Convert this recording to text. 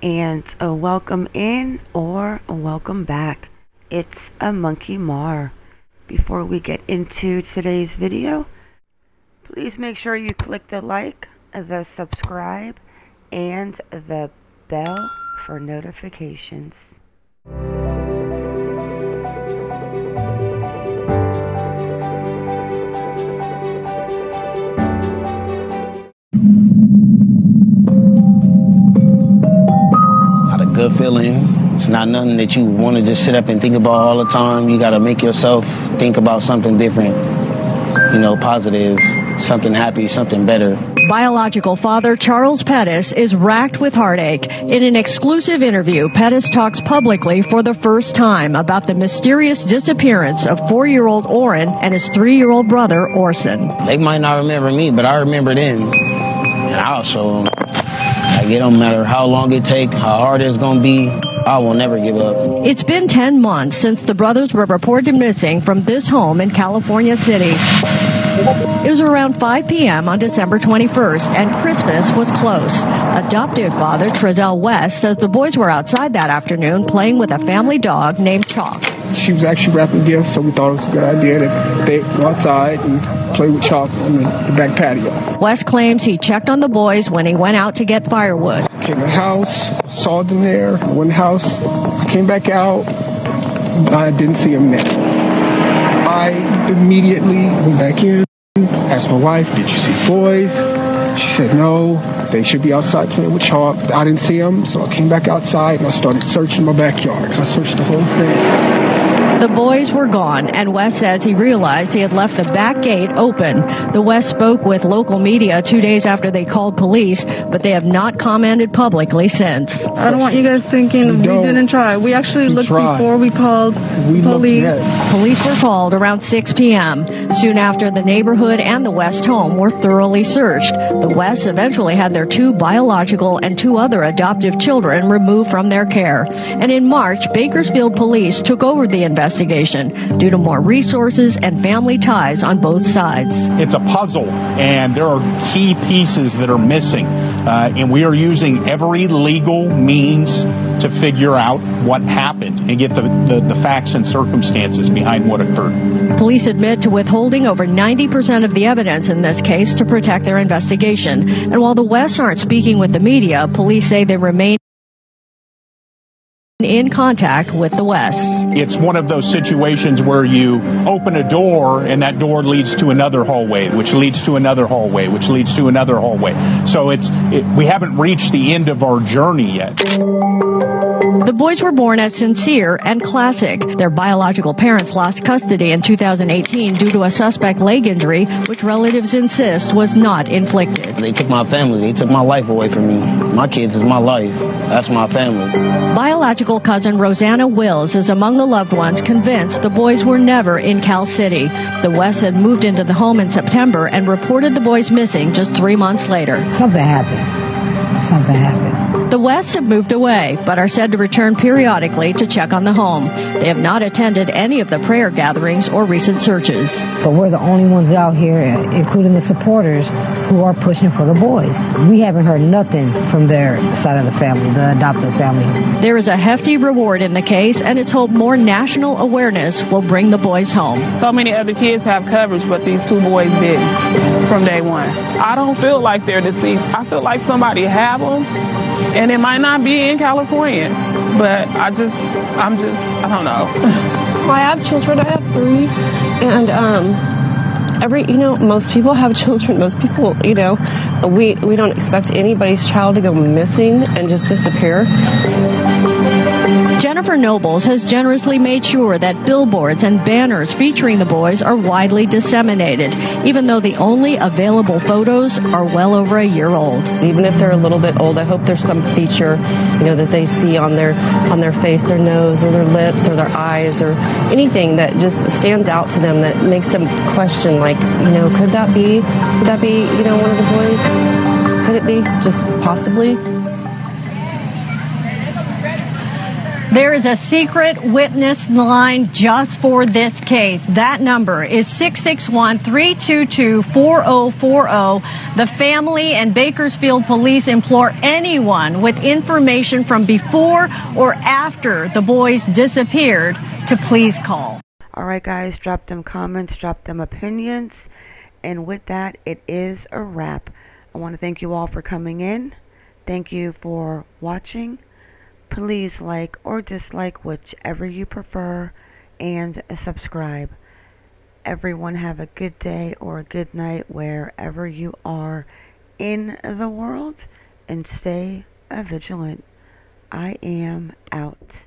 and a welcome in or a welcome back. It's a MonkieMar. Before we get into today's video, please make sure you click the like, the subscribe, and the bell for notifications. Good feeling. It's not nothing that you want to just sit up and think about all the time. You got to make yourself think about something different, positive, something happy, something better. Biological father Charles Pettus is racked with heartache. In an exclusive interview, Pettus talks publicly for the first time about the mysterious disappearance of 4-year-old Orrin and his 3-year-old brother Orson. They might not remember me, but I remember them. And I'll show them. It don't matter how long it takes, how hard it's going to be, I will never give up. It's been 10 months since the brothers were reported missing from this home in California City. It was around 5 p.m. on December 21st, and Christmas was close. Adoptive father Trezell West says the boys were outside that afternoon playing with a family dog named Chalk. She was actually wrapping gifts, so we thought it was a good idea that they go outside and play with Chalk on the back patio. West claims he checked on the boys when he went out to get firewood. Came to the house, saw them there, went in the house, I came back out, I didn't see them there. I immediately went back in, asked my wife, did you see the boys? She said no, they should be outside playing with Chalk. I didn't see them, so I came back outside and I started searching my backyard. I searched the whole thing. The boys were gone, and West says he realized he had left the back gate open. The West spoke with local media 2 days after they called police, but they have not commented publicly since. I don't want you guys thinking we didn't try. We actually looked before we called police. Police were called around 6 p.m. Soon after, the neighborhood and the West home were thoroughly searched. The Wests eventually had their 2 biological and 2 other adoptive children removed from their care. And in March, Bakersfield police took over the investigation due to more resources and family ties on both sides. It's a puzzle, and there are key pieces that are missing, and we are using every legal means to figure out what happened and get the facts and circumstances behind what occurred. Police admit to withholding over 90% of the evidence in this case to protect their investigation. And while the Wests aren't speaking with the media, police say they remain in contact with the Wests. It's one of those situations where you open a door and that door leads to another hallway, which leads to another hallway, which leads to another hallway. So we haven't reached the end of our journey yet. The boys were born as Cincere and Classic. Their biological parents lost custody in 2018 due to a suspect leg injury, which relatives insist was not inflicted. They took my family. They took my life away from me. My kids is my life. That's my family. Biological cousin Rosanna Wills is among the loved ones convinced the boys were never in Cal City. The Wests had moved into the home in September and reported the boys missing just 3 months later. Something happened. The Wests have moved away, but are said to return periodically to check on the home. They have not attended any of the prayer gatherings or recent searches. But we're the only ones out here, including the supporters, who are pushing for the boys. We haven't heard nothing from their side of the family, the adoptive family. There is a hefty reward in the case, and it's hoped more national awareness will bring the boys home. So many other kids have coverage, but these 2 boys didn't from day one. I don't feel like they're deceased. I feel like somebody have them, and it might not be in California, but I don't know. I have children. I have 3, and most people have children. Most people, we don't expect anybody's child to go missing and just disappear. Jennifer Nobles has generously made sure that billboards and banners featuring the boys are widely disseminated, even though the only available photos are well over a year old. Even if they're a little bit old, I hope there's some feature, that they see on their face, their nose, or their lips, or their eyes, or anything that just stands out to them that makes them question, could that be, one of the boys? Could it be? Just possibly? There is a secret witness line just for this case. That number is 661-322-4040. The family and Bakersfield police implore anyone with information from before or after the boys disappeared to please call. All right, guys, drop them comments, drop them opinions. And with that, it is a wrap. I want to thank you all for coming in. Thank you for watching. Please like or dislike, whichever you prefer, and subscribe. Everyone have a good day or a good night wherever you are in the world, and stay vigilant. I am out.